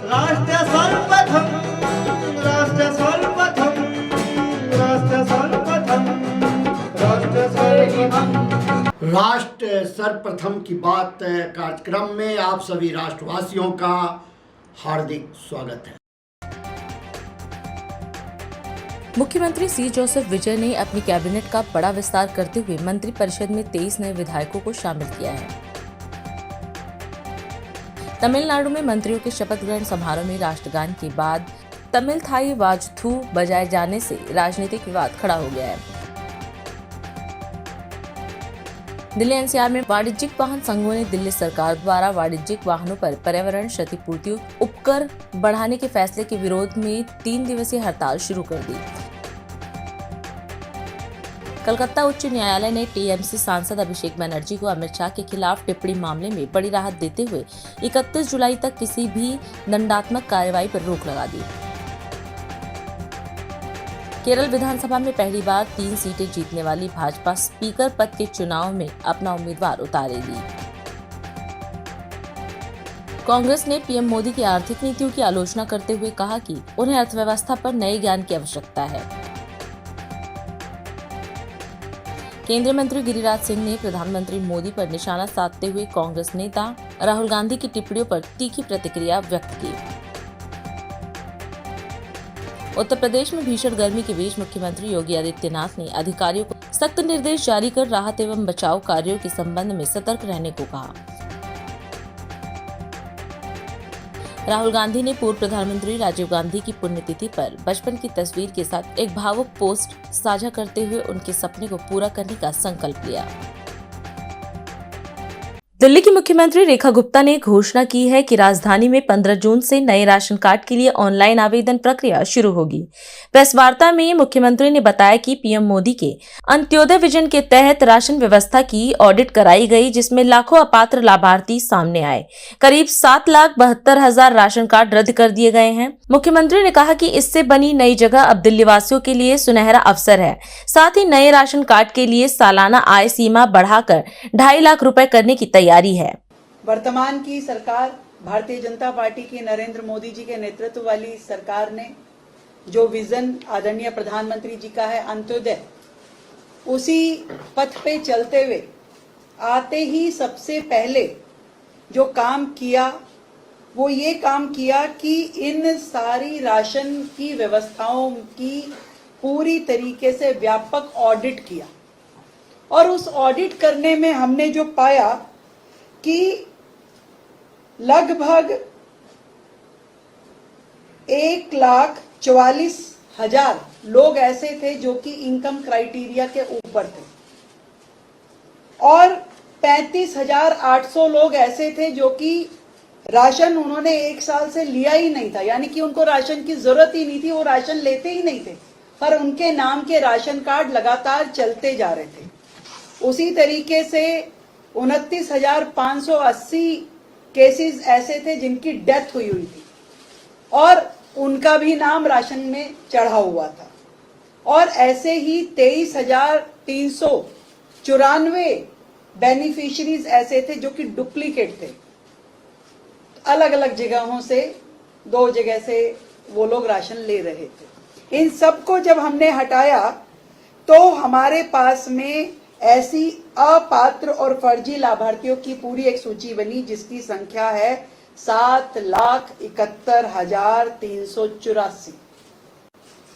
राष्ट्र सर्वप्रथम, राष्ट्र सर्वप्रथम, राष्ट्र सर्वप्रथम, राष्ट्र सर्वप्रथम। राष्ट्र सर्वप्रथम की बात कार्यक्रम में आप सभी राष्ट्रवासियों का हार्दिक स्वागत है। मुख्यमंत्री सी जोसेफ विजय ने अपनी कैबिनेट का बड़ा विस्तार करते हुए मंत्रिपरिषद में 23 नए विधायकों को शामिल किया है। तमिलनाडु में मंत्रियों के शपथ ग्रहण समारोह में राष्ट्रगान के बाद तमिल थाई वाजथू बजाए जाने से राजनीतिक विवाद खड़ा हो गया है। दिल्ली एनसीआर में वाणिज्यिक वाहन संघों ने दिल्ली सरकार द्वारा वाणिज्यिक वाहनों पर पर्यावरण क्षतिपूर्ति उपकर बढ़ाने के फैसले के विरोध में 3 दिवसीय हड़ताल शुरू कर दी। कलकत्ता उच्च न्यायालय ने टीएमसी सांसद अभिषेक बनर्जी को अमित शाह के खिलाफ टिप्पणी मामले में बड़ी राहत देते हुए 31 जुलाई तक किसी भी दंडात्मक कार्रवाई पर रोक लगा दी। केरल विधानसभा में पहली बार 3 सीटें जीतने वाली भाजपा स्पीकर पद के चुनाव में अपना उम्मीदवार उतारेगी। कांग्रेस ने पीएम मोदी की आर्थिक नीतियों की आलोचना करते हुए कहा कि उन्हें अर्थव्यवस्था पर नए ज्ञान की आवश्यकता है। केंद्रीय मंत्री गिरिराज सिंह ने प्रधानमंत्री मोदी पर निशाना साधते हुए कांग्रेस नेता राहुल गांधी की टिप्पणियों पर तीखी प्रतिक्रिया व्यक्त की। उत्तर प्रदेश में भीषण गर्मी के बीच मुख्यमंत्री योगी आदित्यनाथ ने अधिकारियों को सख्त निर्देश जारी कर राहत एवं बचाव कार्यों के संबंध में सतर्क रहने को कहा। राहुल गांधी ने पूर्व प्रधानमंत्री राजीव गांधी की पुण्यतिथि पर बचपन की तस्वीर के साथ एक भावुक पोस्ट साझा करते हुए उनके सपने को पूरा करने का संकल्प लिया। दिल्ली की मुख्यमंत्री रेखा गुप्ता ने घोषणा की है कि राजधानी में 15 जून से नए राशन कार्ड के लिए ऑनलाइन आवेदन प्रक्रिया शुरू होगी। प्रेस वार्ता में मुख्यमंत्री ने बताया कि पीएम मोदी के अंत्योदय विजन के तहत राशन व्यवस्था की ऑडिट कराई गई, जिसमें लाखों अपात्र लाभार्थी सामने आए। करीब 7,72,000 राशन कार्ड रद्द कर दिए गए हैं। मुख्यमंत्री ने कहा कि इससे बनी नई जगह अब दिल्ली वासियों के लिए सुनहरा अवसर है। साथ ही नए राशन कार्ड के लिए सालाना आय सीमा बढ़ाकर 2.5 लाख रुपए करने की तैयारी है। वर्तमान की सरकार भारतीय जनता पार्टी की नरेंद्र मोदी जी के नेतृत्व वाली सरकार ने जो विजन आदरणीय प्रधानमंत्री जी का है अंत्योदय, उसी पथ पे चलते हुए आते ही सबसे पहले जो काम किया वो ये काम किया कि इन सारी राशन की व्यवस्थाओं की पूरी तरीके से व्यापक ऑडिट किया। और उस ऑडिट करने में हमने जो पाया कि लगभग 1,44,000 लोग ऐसे थे जो कि इनकम क्राइटेरिया के ऊपर थे और 35,800 लोग ऐसे थे जो कि राशन उन्होंने 1 साल से लिया ही नहीं था, यानी कि उनको राशन की जरूरत ही नहीं थी, वो राशन लेते ही नहीं थे, पर उनके नाम के राशन कार्ड लगातार चलते जा रहे थे। उसी तरीके से 29,580 केसेस ऐसे थे जिनकी डेथ हुई थी और उनका भी नाम राशन में चढ़ा हुआ था। और ऐसे ही 23,394 बेनिफिशियरीज ऐसे थे जो कि डुप्लीकेट थे। अलग अलग जगहों से 2 जगह से वो लोग राशन ले रहे थे। इन सबको जब हमने हटाया तो हमारे पास में ऐसी अपात्र और फर्जी लाभार्थियों की पूरी एक सूची बनी जिसकी संख्या है 7,71,384।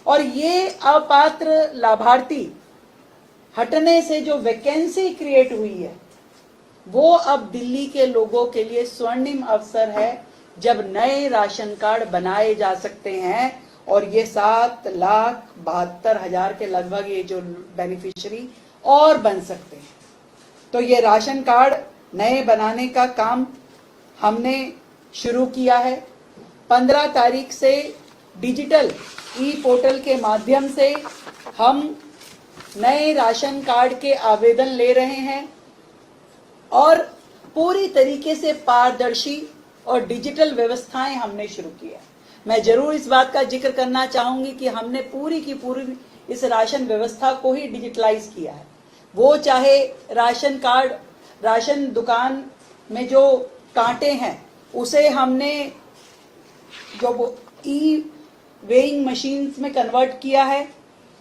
और ये अपात्र लाभार्थी हटने से जो वैकेंसी क्रिएट हुई है वो अब दिल्ली के लोगों के लिए स्वर्णिम अवसर है जब नए राशन कार्ड बनाए जा सकते हैं। और ये 7,72,000 के लगभग ये जो बेनिफिशियरी और बन सकते हैं। तो ये राशन कार्ड नए बनाने का काम हमने शुरू किया है। 15 तारीख से डिजिटल ई पोर्टल के माध्यम से हम नए राशन कार्ड के आवेदन ले रहे हैं और पूरी तरीके से पारदर्शी और डिजिटल व्यवस्थाएं हमने शुरू की है। मैं जरूर इस बात का जिक्र करना चाहूंगी कि हमने पूरी की पूरी इस राशन व्यवस्था को ही डिजिटलाइज किया है। वो चाहे राशन कार्ड, राशन दुकान में जो कांटे हैं उसे हमने जो ई वेइंग मशीन्स में कन्वर्ट किया है,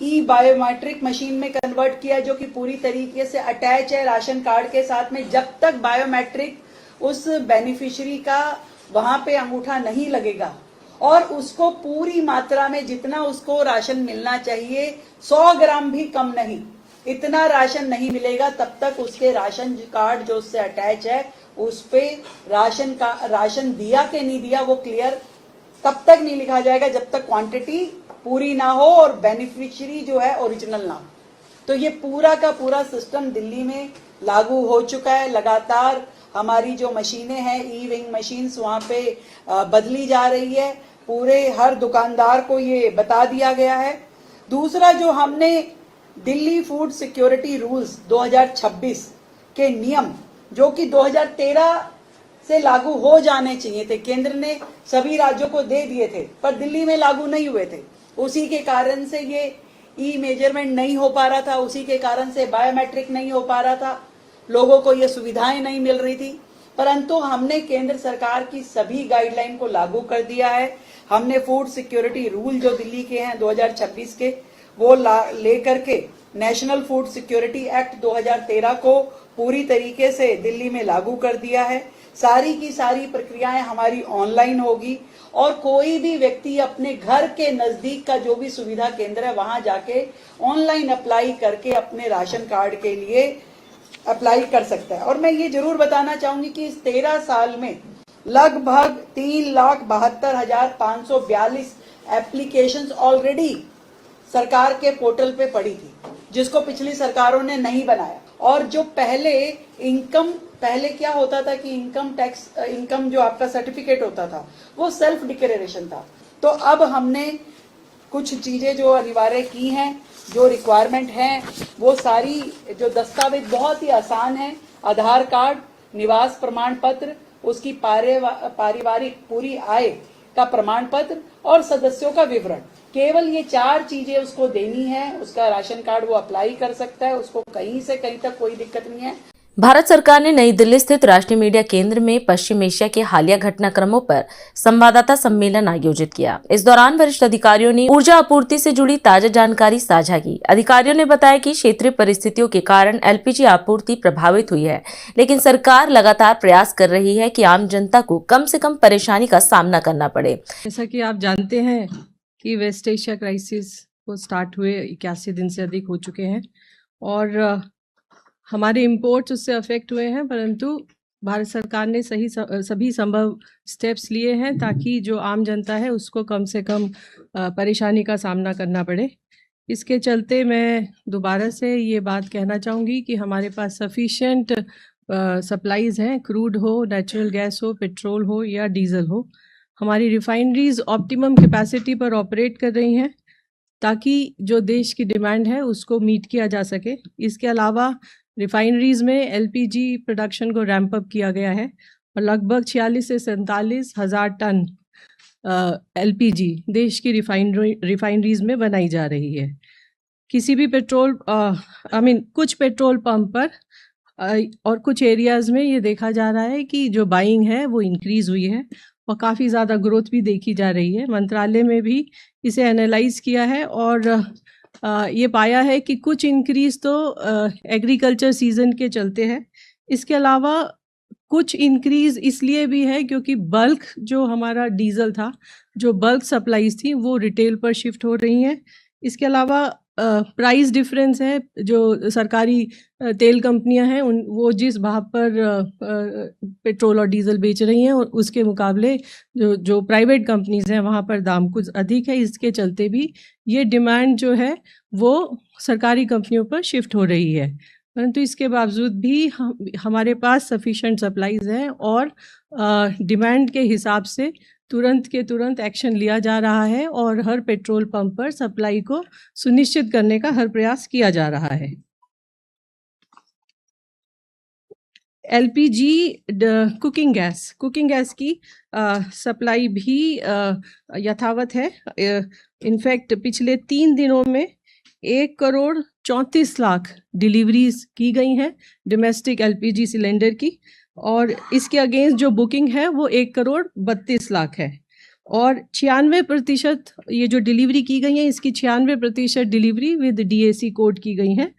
ई बायोमेट्रिक मशीन में कन्वर्ट किया है, जो कि पूरी तरीके से अटैच है राशन कार्ड के साथ में। जब तक बायोमेट्रिक उस बेनिफिशियरी का वहां पे अंगूठा नहीं लगेगा और उसको पूरी मात्रा में जितना उसको राशन मिलना चाहिए, 100 ग्राम भी कम नहीं, इतना राशन नहीं मिलेगा, तब तक उसके राशन कार्ड जो उससे अटैच है उस पे राशन दिया कि नहीं दिया वो क्लियर तब तक नहीं लिखा जाएगा जब तक क्वांटिटी पूरी ना हो और बेनिफिशियरी जो है ओरिजिनल ना हो। तो ये पूरा का पूरा सिस्टम दिल्ली में लागू हो चुका है। लगातार हमारी जो मशीनें हैं, ई विंग मशीन्स, वहां पे बदली जा रही है। पूरे हर दुकानदार को ये बता दिया गया है। दूसरा, जो हमने दिल्ली फूड सिक्योरिटी रूल्स 2026 के नियम जो कि 2013 से लागू हो जाने चाहिए थे, केंद्र ने सभी राज्यों को दे दिए थे पर दिल्ली में लागू नहीं हुए थे, उसी के कारण से ये ई मेजरमेंट नहीं हो पा रहा था, उसी के कारण से बायोमेट्रिक नहीं हो पा रहा था, लोगों को ये सुविधाएं नहीं मिल रही थी। परंतु हमने केंद्र सरकार की सभी गाइडलाइन को लागू कर दिया है। हमने फूड सिक्योरिटी रूल जो दिल्ली के हैं 2026 के, वो लेकर के नेशनल फूड सिक्योरिटी एक्ट 2013 को पूरी तरीके से दिल्ली में लागू कर दिया है। सारी की सारी प्रक्रियाएं हमारी ऑनलाइन होगी और कोई भी व्यक्ति अपने घर के नजदीक का जो भी सुविधा केंद्र है वहां जाके ऑनलाइन अप्लाई करके अपने राशन कार्ड के लिए अप्लाई कर सकता है। और मैं ये जरूर बताना चाहूंगी कि इस 13 साल में लगभग 3,72,542 एप्लीकेशंस ऑलरेडी सरकार के पोर्टल पे पड़ी थी, जिसको पिछली सरकारों ने नहीं बनाया। और जो पहले क्या होता था कि इनकम जो आपका सर्टिफिकेट होता था वो सेल्फ डिक्लेरेशन था। तो अब हमने कुछ चीजें जो अनिवार्य की हैं, जो रिक्वायरमेंट हैं, वो सारी जो दस्तावेज बहुत ही आसान है। आधार कार्ड, निवास प्रमाण पत्र, उसकी पारिवारिक पूरी आय का प्रमाण पत्र और सदस्यों का विवरण, केवल ये 4 चीजें उसको देनी है। उसका राशन कार्ड वो अप्लाई कर सकता है, उसको कहीं से कहीं तक कोई दिक्कत नहीं है। भारत सरकार ने नई दिल्ली स्थित राष्ट्रीय मीडिया केंद्र में पश्चिम एशिया के हालिया घटनाक्रमों पर संवाददाता सम्मेलन आयोजित किया। इस दौरान वरिष्ठ अधिकारियों ने ऊर्जा आपूर्ति से जुड़ी ताजा जानकारी साझा की। अधिकारियों ने बताया कि क्षेत्रीय परिस्थितियों के कारण एलपीजी आपूर्ति प्रभावित हुई है, लेकिन सरकार लगातार प्रयास कर रही है कि आम जनता को कम से कम परेशानी का सामना करना पड़े। जैसा कि आप जानते हैं कि वेस्ट एशिया क्राइसिस को स्टार्ट हुए 81 दिन से अधिक हो चुके हैं और हमारे इंपोर्ट्स उससे अफेक्ट हुए हैं, परंतु भारत सरकार ने सभी संभव स्टेप्स लिए हैं ताकि जो आम जनता है उसको कम से कम परेशानी का सामना करना पड़े। इसके चलते मैं दोबारा से ये बात कहना चाहूँगी कि हमारे पास सफिशिएंट सप्लाईज हैं, क्रूड हो, नेचुरल गैस हो, पेट्रोल हो या डीजल हो। हमारी रिफाइनरीज ऑप्टिमम कैपेसिटी पर ऑपरेट कर रही हैं ताकि जो देश की डिमांड है उसको मीट किया जा सके। इसके अलावा रिफाइनरीज में एलपीजी प्रोडक्शन को रैंप अप किया गया है और लगभग 46 से 47 हज़ार टन एलपीजी देश की रिफाइनरीज में बनाई जा रही है। किसी भी कुछ पेट्रोल पंप पर और कुछ एरियाज में ये देखा जा रहा है कि जो बाइंग है वो इंक्रीज हुई है और काफ़ी ज़्यादा ग्रोथ भी देखी जा रही है। मंत्रालय में भी इसे एनालाइज किया है और ये पाया है कि कुछ इंक्रीज तो एग्रीकल्चर सीजन के चलते है। इसके अलावा कुछ इंक्रीज इसलिए भी है क्योंकि बल्क जो हमारा डीजल था, जो बल्क सप्लाईज थी वो रिटेल पर शिफ्ट हो रही हैं। इसके अलावा प्राइस डिफरेंस है, जो सरकारी तेल कंपनियां हैं वो जिस भाव पर पेट्रोल और डीजल बेच रही हैं उसके मुकाबले जो प्राइवेट कंपनीज हैं वहाँ पर दाम कुछ अधिक है। इसके चलते भी ये डिमांड जो है वो सरकारी कंपनियों पर शिफ्ट हो रही है, परंतु इसके बावजूद भी हमारे पास सफिशिएंट सप्लाईज हैं और डिमांड के हिसाब से तुरंत के तुरंत एक्शन लिया जा रहा है और हर पेट्रोल पंप पर सप्लाई को सुनिश्चित करने का हर प्रयास किया जा रहा है। एलपीजी कुकिंग गैस की सप्लाई भी यथावत है। इनफैक्ट पिछले 3 दिनों में 1,34,00,000 डिलीवरीज की गई हैं डोमेस्टिक एलपीजी सिलेंडर की और इसके अगेंस्ट जो बुकिंग है वो 1,32,00,000 है। और 96% ये जो डिलीवरी की गई है, इसकी 96% डिलीवरी विद DAC कोड की गई है।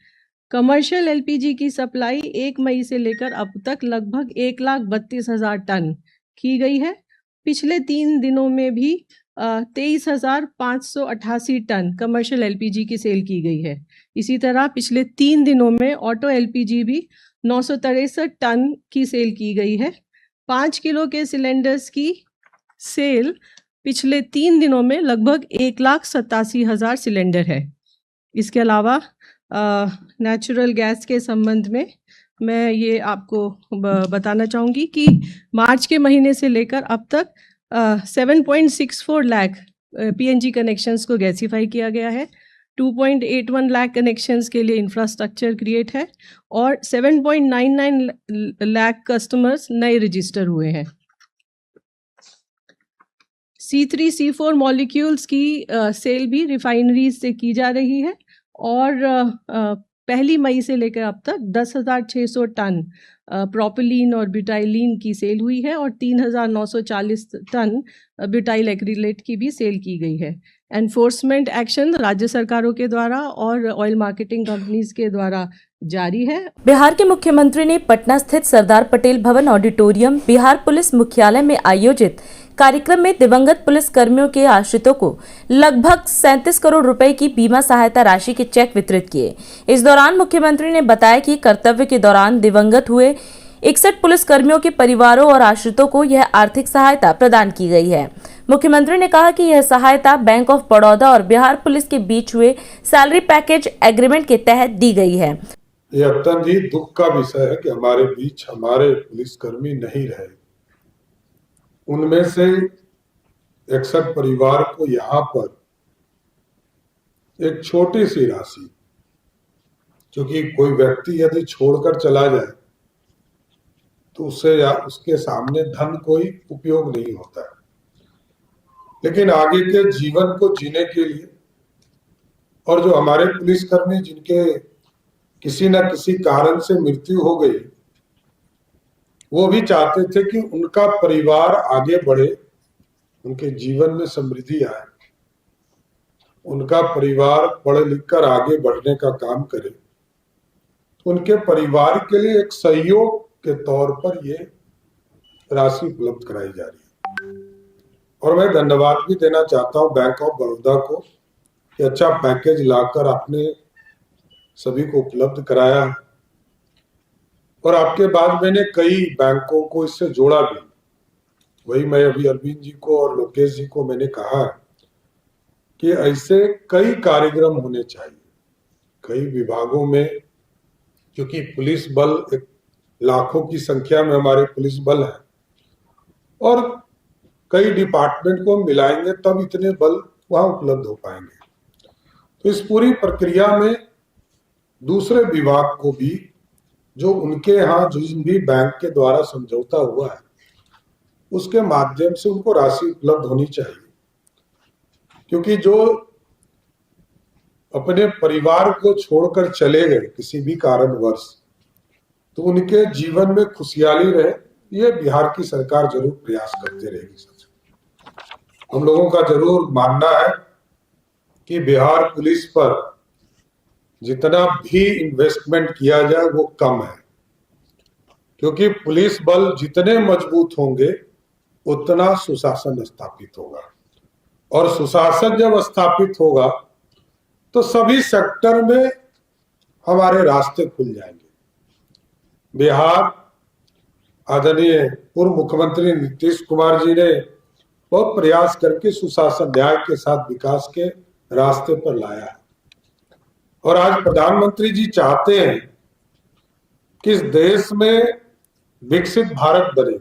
कमर्शियल LPG की सप्लाई 1 मई से लेकर अब तक लगभग 1,32,000 टन की गई है। पिछले 3 दिनों में भी 23,588 टन कमर्शियल LPG की सेल की गई है। इसी तरह पिछले 3 दिनों में ऑटो LPG भी 963 टन की सेल की गई है। 5 किलो के सिलेंडर्स की सेल पिछले 3 दिनों में लगभग 1,87,000 सिलेंडर है। इसके अलावा नेचुरल गैस के संबंध में मैं ये आपको बताना चाहूँगी कि मार्च के महीने से लेकर अब तक 7.64 लाख PNG कनेक्शंस को गैसीफाई किया गया है। 2.81 लाख कनेक्शंस के लिए इंफ्रास्ट्रक्चर क्रिएट है और 7.99 लाख कस्टमर्स नए रजिस्टर हुए हैं। C3 C4 मॉलिक्यूल्स की सेल भी रिफाइनरीज से की जा रही है और 1 मई से लेकर अब तक 10,600 टन प्रोपिलीन और ब्यूटाइलीन की सेल हुई है और 3,940 टन ब्यूटाइल एक्रिलेट की भी सेल की गई है। एनफोर्समेंट एक्शन राज्य सरकारों के द्वारा और ऑयल मार्केटिंग कंपनीज के द्वारा जारी है। बिहार के मुख्यमंत्री ने पटना स्थित सरदार पटेल भवन ऑडिटोरियम बिहार पुलिस मुख्यालय में आयोजित कार्यक्रम में दिवंगत पुलिस कर्मियों के आश्रितों को लगभग 37 करोड़ रुपए की बीमा सहायता राशि के चेक वितरित किए। इस दौरान मुख्यमंत्री ने बताया कि कर्तव्य के दौरान दिवंगत हुए 61 पुलिस कर्मियों के परिवारों और आश्रितों को यह आर्थिक सहायता प्रदान की गई है। मुख्यमंत्री ने कहा कि यह सहायता बैंक ऑफ बड़ौदा और बिहार पुलिस के बीच हुए सैलरी पैकेज एग्रीमेंट के तहत दी गई है। ये अत्यंत ही दुख का विषय है कि हमारे बीच हमारे पुलिसकर्मी नहीं रहे। उनमें से 61 परिवार को यहाँ पर एक छोटी सी राशि, क्योंकि कोई व्यक्ति यदि छोड़कर चला जाए तो उससे या उसके सामने धन कोई उपयोग नहीं होता है, लेकिन आगे के जीवन को जीने के लिए और जो हमारे पुलिसकर्मी जिनके किसी न किसी कारण से मृत्यु हो गई, वो भी चाहते थे कि उनका परिवार आगे बढ़े, उनके जीवन में समृद्धि आए, उनका परिवार पढ़ लिख कर आगे बढ़ने का काम करे। उनके परिवार के लिए एक सहयोग के तौर पर ये राशि उपलब्ध कराई जा रही है और मैं धन्यवाद भी देना चाहता हूं बैंक ऑफ बड़ौदा को कि अच्छा पैकेज लाकर आपने सभी को उपलब्ध कराया है और आपके बाद मैंने कई बैंकों को इससे जोड़ा भी। वही मैं अभी अरविंद जी को और लोकेश जी को मैंने कहा कि ऐसे कई कार्यक्रम होने चाहिए कई विभागों में, क्योंकि पुलिस बल एक लाखों की संख्या में हमारे पुलिस बल है और कई डिपार्टमेंट को मिलाएंगे तब इतने बल वहां उपलब्ध हो पाएंगे। तो इस पूरी प्रक्रिया में दूसरे विभाग को भी जो उनके यहाँ जिस भी बैंक के द्वारा समझौता हुआ है उसके माध्यम से उनको राशि उपलब्ध होनी चाहिए, क्योंकि जो अपने परिवार को छोड़कर चले गए किसी भी कारणवश तो उनके जीवन में खुशहाली रहे, ये बिहार की सरकार जरूर प्रयास करते रहेगी। हम लोगों का जरूर मानना है कि बिहार पुलिस पर जितना भी इन्वेस्टमेंट किया जाए वो कम है, क्योंकि पुलिस बल जितने मजबूत होंगे उतना सुशासन स्थापित होगा और सुशासन जब स्थापित होगा तो सभी सेक्टर में हमारे रास्ते खुल जाएंगे। बिहार आदरणीय पूर्व मुख्यमंत्री नीतीश कुमार जी ने बहुत प्रयास करके सुशासन न्याय के साथ विकास के रास्ते पर लाया है और आज प्रधानमंत्री जी चाहते हैं कि इस देश में विकसित भारत बने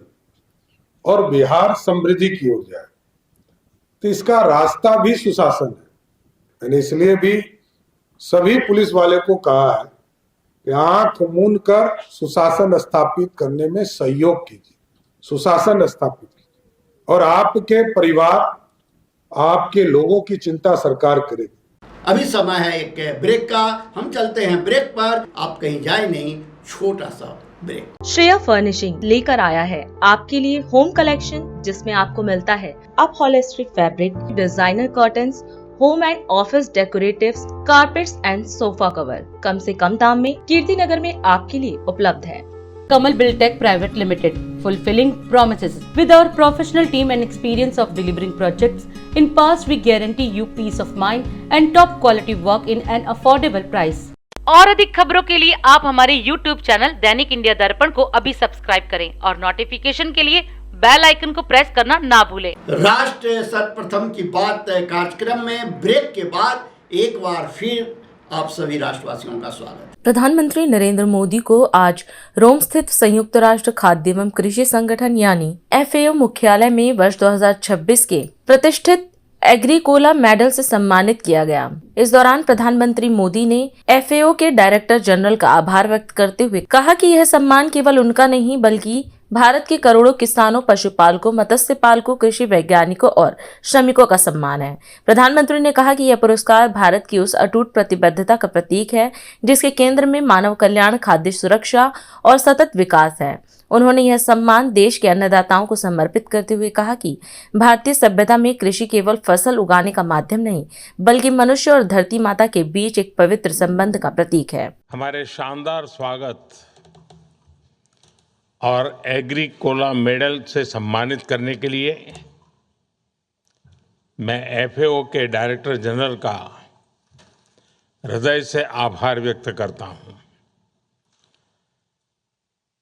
और बिहार समृद्धि की ओर जाए, तो इसका रास्ता भी सुशासन है। मैंने इसलिए भी सभी पुलिस वाले को कहा है कि आंख मूंद कर सुशासन स्थापित करने में सहयोग कीजिए, सुशासन स्थापित कीजिए और आपके परिवार आपके लोगों की चिंता सरकार करेगी। अभी समय है एक ब्रेक का, हम चलते हैं ब्रेक पर। आप कहीं जाए नहीं, छोटा सा ब्रेक। श्रेया फर्निशिंग लेकर आया है आपके लिए होम कलेक्शन, जिसमें आपको मिलता है upholstery fabric, designer curtains, home and office decoratives, carpets and sofa cover कम से कम दाम में कीर्ति नगर में आपके लिए उपलब्ध है। Kamal Buildtech Private Limited, fulfilling promises. With our professional team and experience of delivering projects, in past we guarantee you peace of mind and top quality work in an affordable price. और अधिक खबरों के लिए आप हमारे YouTube channel दैनिक India दर्पण को अभी सब्सक्राइब करें और नोटिफिकेशन के लिए बेल आइकन को प्रेस करना ना भूलें। राष्ट्र सर्वप्रथम की बात कार्यक्रम में ब्रेक के बाद एक बार फिर आप सभी राष्ट्रवासियों का स्वागत है। प्रधानमंत्री नरेंद्र मोदी को आज रोम स्थित संयुक्त राष्ट्र खाद्य एवं कृषि संगठन यानी FAO मुख्यालय में वर्ष 2026 के प्रतिष्ठित एग्रीकोला मेडल से सम्मानित किया गया। इस दौरान प्रधानमंत्री मोदी ने FAO के डायरेक्टर जनरल का आभार व्यक्त करते हुए कहा कि यह सम्मान केवल उनका नहीं बल्कि भारत के करोड़ों किसानों, पशुपालकों, मत्स्य पालकों, कृषि वैज्ञानिकों और श्रमिकों का सम्मान है। प्रधानमंत्री ने कहा कि यह पुरस्कार भारत की उस अटूट प्रतिबद्धता का प्रतीक है जिसके केंद्र में मानव कल्याण, खाद्य सुरक्षा और सतत विकास है। उन्होंने यह सम्मान देश के अन्नदाताओं को समर्पित करते हुए कहा कि भारतीय सभ्यता में कृषि केवल फसल उगाने का माध्यम नहीं बल्कि मनुष्य और धरती माता के बीच एक पवित्र संबंध का प्रतीक है। हमारे शानदार स्वागत और एग्रीकोला मेडल से सम्मानित करने के लिए मैं FAO के डायरेक्टर जनरल का हृदय से आभार व्यक्त करता हूं।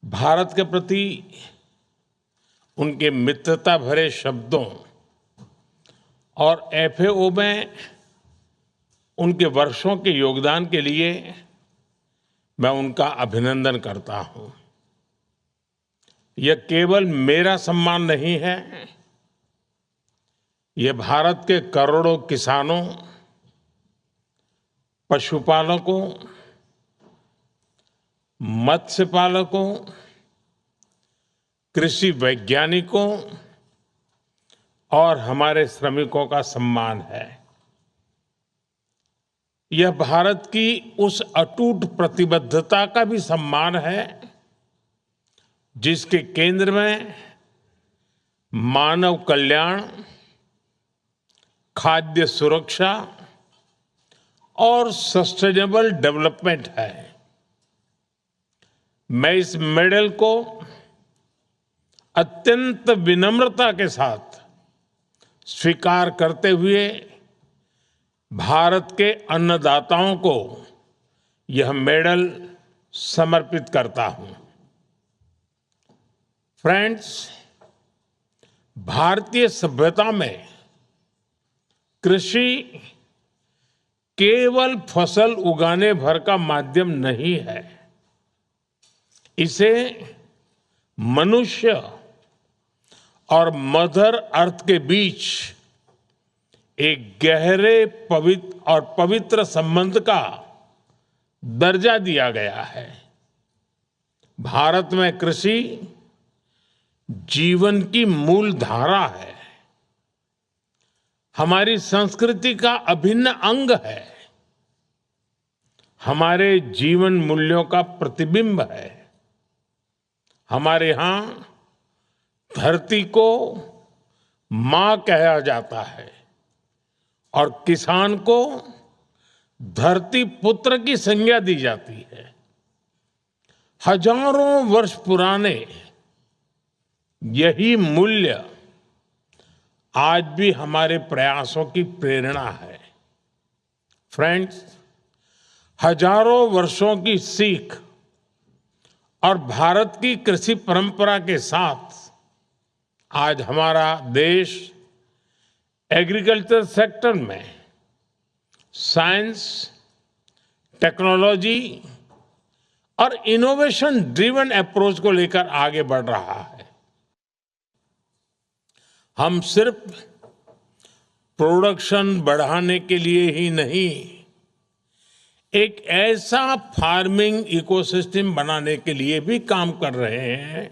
भारत के प्रति उनके मित्रता भरे शब्दों और FAO में उनके वर्षों के योगदान के लिए मैं उनका अभिनंदन करता हूं। यह केवल मेरा सम्मान नहीं है, यह भारत के करोड़ों किसानों, पशुपालकों, मत्स्य पालकों, कृषि वैज्ञानिकों और हमारे श्रमिकों का सम्मान है। यह भारत की उस अटूट प्रतिबद्धता का भी सम्मान है जिसके केंद्र में मानव कल्याण, खाद्य सुरक्षा और सस्टेनेबल डेवलपमेंट है। मैं इस मेडल को अत्यंत विनम्रता के साथ स्वीकार करते हुए भारत के अन्नदाताओं को यह मेडल समर्पित करता हूं। फ्रेंड्स, भारतीय सभ्यता में कृषि केवल फसल उगाने भर का माध्यम नहीं है, इसे मनुष्य और मदर अर्थ के बीच एक गहरे पवित्र संबंध का दर्जा दिया गया है। भारत में कृषि जीवन की मूल धारा है, हमारी संस्कृति का अभिन्न अंग है, हमारे जीवन मूल्यों का प्रतिबिंब है। हमारे यहां धरती को मां कहा जाता है और किसान को धरती पुत्र की संज्ञा दी जाती है। हजारों वर्ष पुराने यही मूल्य आज भी हमारे प्रयासों की प्रेरणा है। फ्रेंड्स, हजारों वर्षों की सीख और भारत की कृषि परंपरा के साथ आज हमारा देश एग्रीकल्चर सेक्टर में साइंस, टेक्नोलॉजी और इनोवेशन ड्रिवन अप्रोच को लेकर आगे बढ़ रहा है। हम सिर्फ प्रोडक्शन बढ़ाने के लिए ही नहीं, एक ऐसा फार्मिंग इकोसिस्टम बनाने के लिए भी काम कर रहे हैं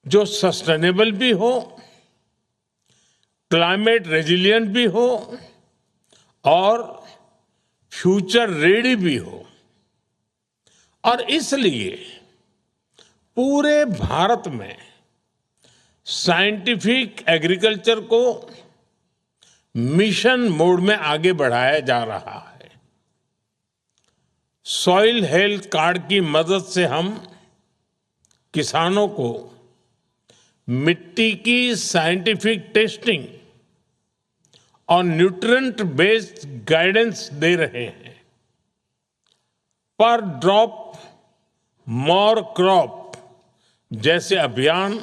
जो सस्टेनेबल भी हो, क्लाइमेट रेजिलिएंट भी हो और फ्यूचर रेडी भी हो। और इसलिए पूरे भारत में साइंटिफिक एग्रीकल्चर को मिशन मोड में आगे बढ़ाया जा रहा है। सॉइल हेल्थ कार्ड की मदद से हम किसानों को मिट्टी की साइंटिफिक टेस्टिंग और न्यूट्रिएंट बेस्ड गाइडेंस दे रहे हैं। पर ड्रॉप मोर क्रॉप जैसे अभियान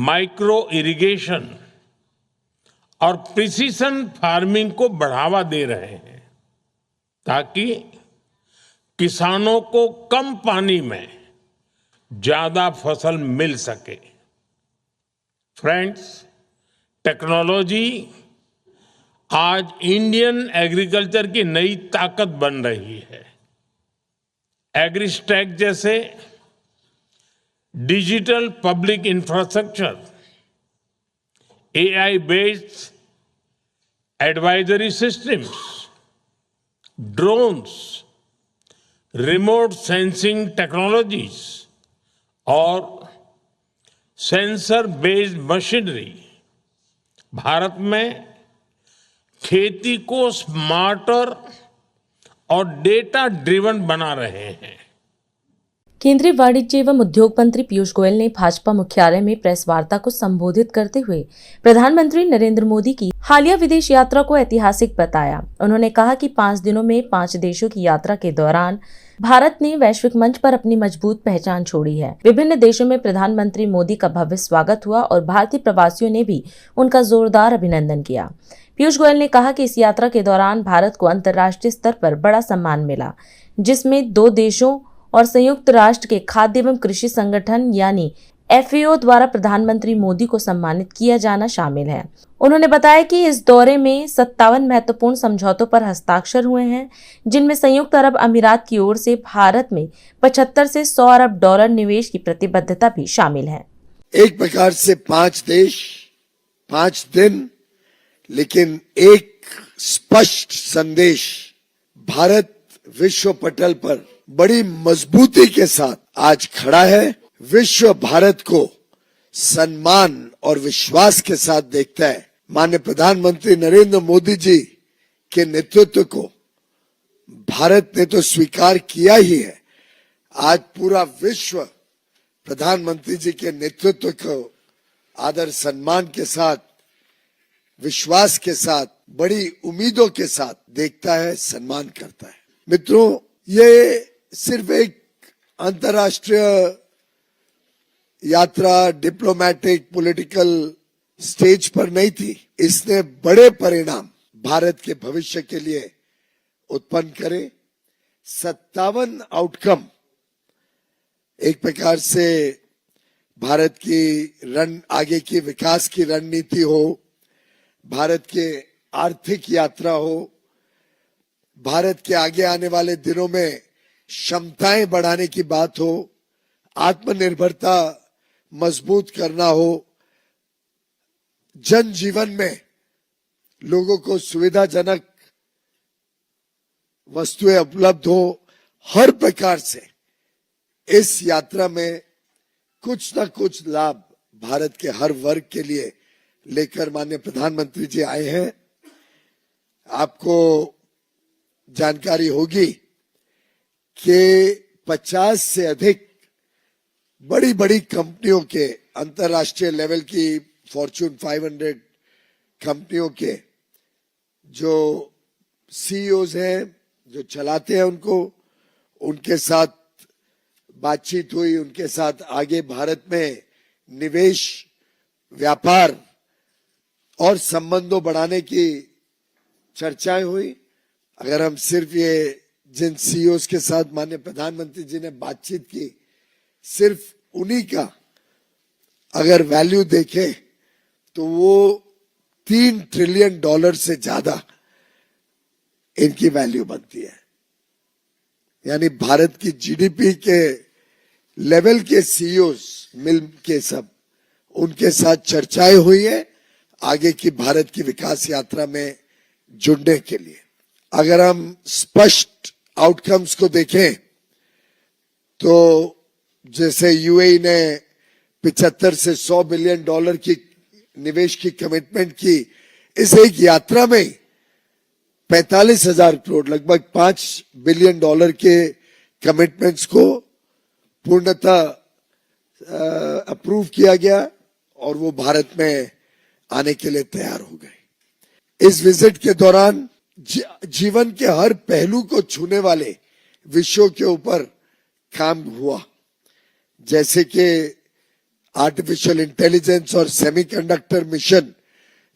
माइक्रो इरिगेशन और प्रिसीजन फार्मिंग को बढ़ावा दे रहे हैं ताकि किसानों को कम पानी में ज्यादा फसल मिल सके। फ्रेंड्स, टेक्नोलॉजी आज इंडियन एग्रीकल्चर की नई ताकत बन रही है। एग्रीस्टैक जैसे digital public infrastructure, AI based advisory systems, drones, remote sensing technologies और सेंसर बेस्ड मशीनरी भारत में खेती को स्मार्टर और डेटा ड्रिवन बना रहे हैं। केंद्रीय वाणिज्य एवं उद्योग मंत्री पीयूष गोयल ने भाजपा मुख्यालय में प्रेस वार्ता को संबोधित करते हुए प्रधानमंत्री नरेंद्र मोदी की हालिया विदेश यात्रा को ऐतिहासिक बताया। उन्होंने कहा कि 5 दिनों में 5 देशों की यात्रा के दौरान भारत ने वैश्विक मंच पर अपनी मजबूत पहचान छोड़ी है। विभिन्न देशों में प्रधानमंत्री मोदी का भव्य स्वागत हुआ और भारतीय प्रवासियों ने भी उनका जोरदार अभिनंदन किया। पीयूष गोयल ने कहा कि इस यात्रा के दौरान भारत को अंतर्राष्ट्रीय स्तर पर बड़ा सम्मान मिला, जिसमें 2 देशों और संयुक्त राष्ट्र के खाद्य एवं कृषि संगठन यानी FAO द्वारा प्रधानमंत्री मोदी को सम्मानित किया जाना शामिल है। उन्होंने बताया कि इस दौरे में 57 महत्वपूर्ण समझौतों पर हस्ताक्षर हुए हैं, जिनमें संयुक्त अरब अमीरात की ओर से भारत में 75 से 100 अरब डॉलर निवेश की प्रतिबद्धता भी शामिल है। एक प्रकार से 5 देश, 5 दिन, लेकिन एक स्पष्ट संदेश, भारत विश्व पटल पर बड़ी मजबूती के साथ आज खड़ा है। विश्व भारत को सम्मान और विश्वास के साथ देखता है। माननीय प्रधानमंत्री नरेंद्र मोदी जी के नेतृत्व को भारत ने तो स्वीकार किया ही है, आज पूरा विश्व प्रधानमंत्री जी के नेतृत्व को आदर सम्मान के साथ, विश्वास के साथ, बड़ी उम्मीदों के साथ देखता है, सम्मान करता है। मित्रों, ये सिर्फ एक अंतर्राष्ट्रीय यात्रा डिप्लोमेटिक पॉलिटिकल स्टेज पर नहीं थी, इसने बड़े परिणाम भारत के भविष्य के लिए उत्पन्न करे। 57 आउटकम, एक प्रकार से भारत की आगे की विकास की रणनीति हो, भारत के आर्थिक यात्रा हो, भारत के आगे आने वाले दिनों में क्षमताएं बढ़ाने की बात हो, आत्मनिर्भरता मजबूत करना हो, जनजीवन में लोगों को सुविधाजनक वस्तुएं उपलब्ध हो, हर प्रकार से इस यात्रा में कुछ न कुछ लाभ भारत के हर वर्ग के लिए लेकर माननीय प्रधानमंत्री जी आए हैं। आपको जानकारी होगी कि 50 से अधिक बड़ी बड़ी कंपनियों के, अंतर्राष्ट्रीय लेवल की फॉर्च्यून 500 कंपनियों के जो CEOs हैं, जो चलाते हैं उनके साथ बातचीत हुई, उनके साथ आगे भारत में निवेश, व्यापार और संबंधों बढ़ाने की चर्चाएं हुई। अगर हम सिर्फ ये जिन CEOs के साथ माननीय प्रधानमंत्री जी ने बातचीत की, सिर्फ उन्हीं का अगर वैल्यू देखें तो वो $3 ट्रिलियन से ज्यादा इनकी वैल्यू बनती है। यानी भारत की GDP के लेवल के CEOs मिल के सब उनके साथ चर्चाएं हुई है आगे की भारत की विकास यात्रा में जुड़ने के लिए। अगर हम स्पष्ट आउटकम्स को देखें तो जैसे यूएई ने 75 से 100 बिलियन डॉलर की निवेश की कमिटमेंट की, इस एक यात्रा में 45,000 करोड़ लगभग 5 बिलियन डॉलर के कमिटमेंट्स को पूर्णतः अप्रूव किया गया और वो भारत में आने के लिए तैयार हो गए। इस विजिट के दौरान जीवन के हर पहलू को छूने वाले विषयों के ऊपर काम हुआ, जैसे कि आर्टिफिशियल इंटेलिजेंस और सेमीकंडक्टर मिशन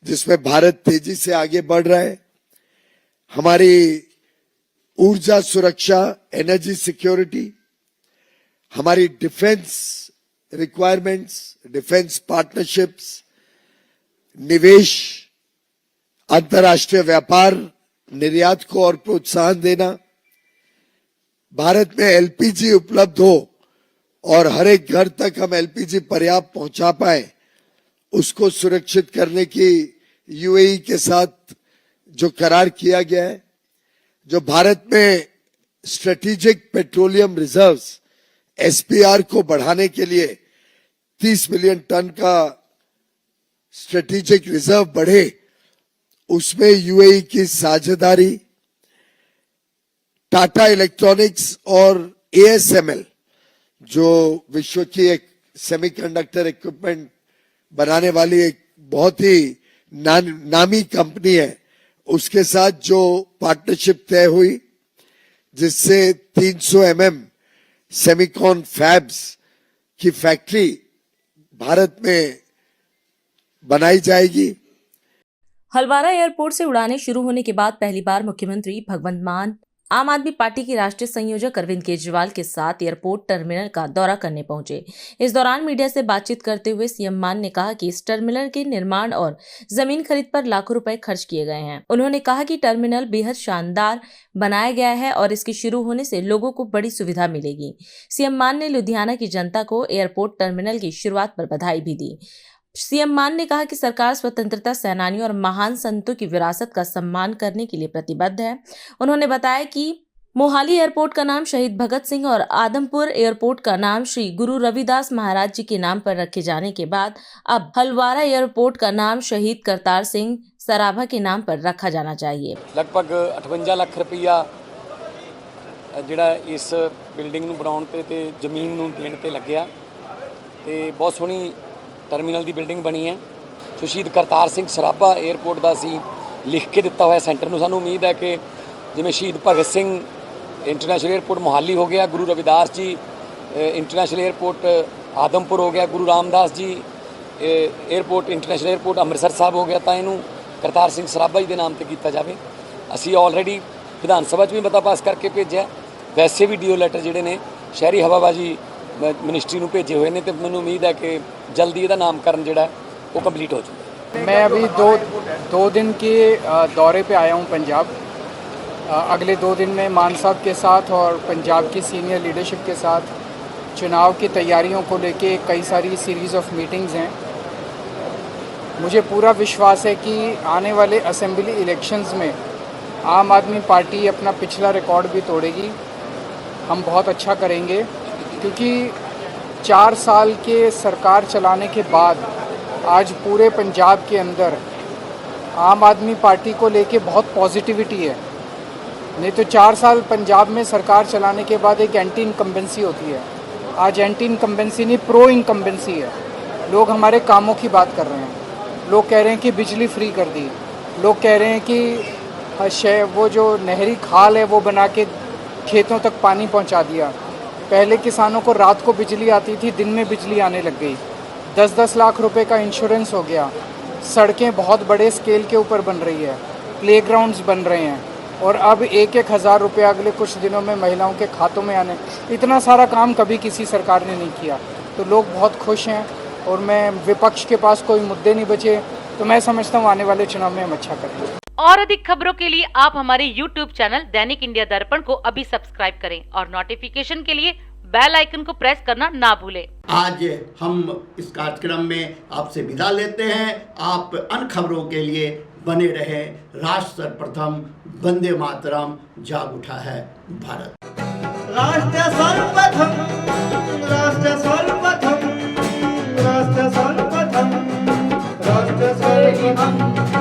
जिसमें भारत तेजी से आगे बढ़ रहा है, हमारी ऊर्जा सुरक्षा, एनर्जी सिक्योरिटी, हमारी डिफेंस रिक्वायरमेंट्स, डिफेंस पार्टनरशिप्स, निवेश, अंतर्राष्ट्रीय व्यापार, निर्यात को और प्रोत्साहन देना, भारत में एलपीजी उपलब्ध हो और हर एक घर तक हम एलपीजी पर्याप्त पहुंचा पाए, उसको सुरक्षित करने की यूएई के साथ जो करार किया गया है, जो भारत में स्ट्रेटेजिक पेट्रोलियम रिजर्व्स एसपीआर को बढ़ाने के लिए 30 मिलियन टन का स्ट्रेटेजिक रिजर्व बढ़े, उसमें यूएई की साझेदारी, टाटा इलेक्ट्रॉनिक्स और एएसएमएल जो विश्व की एक सेमीकंडक्टर इक्विपमेंट बनाने वाली एक बहुत ही नामी कंपनी है, उसके साथ जो पार्टनरशिप तय हुई, जिससे 300 सेमिकॉन फैब्स की फैक्ट्री भारत में बनाई जाएगी। हलवारा एयरपोर्ट से उड़ानें शुरू होने के बाद पहली बार मुख्यमंत्री भगवंत मान आम आदमी पार्टी के राष्ट्रीय संयोजक अरविंद केजरीवाल के साथ एयरपोर्ट टर्मिनल का दौरा करने पहुंचे। इस दौरान मीडिया से बातचीत करते हुए सीएम मान ने कहा कि इस टर्मिनल के निर्माण और जमीन खरीद पर लाखों रुपए खर्च किए गए हैं। उन्होंने कहा कि टर्मिनल बेहद शानदार बनाया गया है और इसके शुरू होने से लोगों को बड़ी सुविधा मिलेगी। सीएम मान ने लुधियाना की जनता को एयरपोर्ट टर्मिनल की शुरुआत पर बधाई भी दी। सीएम मान ने कहा कि सरकार स्वतंत्रता सेनानियों और महान संतों की विरासत का सम्मान करने के लिए प्रतिबद्ध है। उन्होंने बताया कि मोहाली एयरपोर्ट का नाम शहीद भगत सिंह और आदमपुर एयरपोर्ट का नाम श्री गुरु रविदास महाराज जी के नाम पर रखे जाने के बाद अब हलवारा एयरपोर्ट का नाम शहीद करतार सिंह सराभा के नाम पर रखा जाना चाहिए। लगभग 58 लाख रुपया ਜਿਹੜਾ इस बिल्डिंग ਨੂੰ ਬਣਾਉਣ ਤੇ ਜ਼ਮੀਨ ਨੂੰ ਦੇਣ ਤੇ ਲੱਗਿਆ ਤੇ ਬਹੁਤ ਸੋਹਣੀ टर्मिनल की बिल्डिंग बनी है। शहीद करतार सिंह सराभा एयरपोर्ट का असी लिख के दिता हुआ सेंटर में, सानू उम्मीद है कि जिमें शहीद भगत सिंह इंटरनेशनल एयरपोर्ट मोहाली हो गया, गुरु रविदास जी इंटरनेशनल एयरपोर्ट आदमपुर हो गया, गुरु Ramdas ji airport international airport Amritsar साहब हो गया, तो इनू करतार सिंह सराभा जी के नाम पर किया जाए। असी ऑलरेडी विधान सभा भी मता पास करके भेजा, वैसे भी डीओ लैटर जोड़े ने शहरी हवाबाजी मिनिस्ट्री में भेजे हुए हैं, तो मैंने उम्मीद है कि जल्दी इसका नामकरण जोड़ा वो कंप्लीट हो जाए। मैं अभी दो दिन के दौरे पे आया हूँ पंजाब। अगले 2 दिन में मान साहब के साथ और पंजाब की सीनियर लीडरशिप के साथ चुनाव की तैयारियों को लेके कई सारी सीरीज़ ऑफ मीटिंग्स हैं। मुझे पूरा विश्वास है कि आने वाले असेंबली इलेक्शंस में आम आदमी पार्टी अपना पिछला रिकॉर्ड भी तोड़ेगी। हम बहुत अच्छा करेंगे क्योंकि 4 साल के सरकार चलाने के बाद आज पूरे पंजाब के अंदर आम आदमी पार्टी को लेके बहुत पॉजिटिविटी है। नहीं तो 4 साल पंजाब में सरकार चलाने के बाद एक एंटी इनकम्बेंसी होती है, आज एंटी इनकम्बेंसी नहीं प्रो इनकम्बेंसी है। लोग हमारे कामों की बात कर रहे हैं, लोग कह रहे हैं कि बिजली फ्री कर दी, लोग कह रहे हैं कि वो जो नहरी खाल है वो बना के खेतों तक पानी पहुंचा दिया। पहले किसानों को रात को बिजली आती थी, दिन में बिजली आने लग गई। 10-10 लाख रुपए का इंश्योरेंस हो गया। सड़कें बहुत बड़े स्केल के ऊपर बन रही है, प्लेग्राउंड्स बन रहे हैं और अब 1-1 हज़ार रुपये अगले कुछ दिनों में महिलाओं के खातों में आने। इतना सारा काम कभी किसी सरकार ने नहीं किया, तो लोग बहुत खुश हैं। और मैं विपक्ष के पास कोई मुद्दे नहीं बचे, तो मैं समझता हूँ आने वाले चुनाव में हम अच्छा करेंगे। और अधिक खबरों के लिए आप हमारे YouTube चैनल दैनिक इंडिया दर्पण को अभी सब्सक्राइब करें और नोटिफिकेशन के लिए बेल आइकन को प्रेस करना ना भूलें। आज हम इस कार्यक्रम में आपसे विदा लेते हैं। आप अन्य खबरों के लिए बने रहे। राष्ट्र सर्वप्रथम, वंदे मातरम, जाग उठा है भारत। राष्ट्र सर्वप्रथम। राष्ट्र सर्वप्रथम राष्ट्र सर्वप्रथम राष्ट्र सर्वप्रथम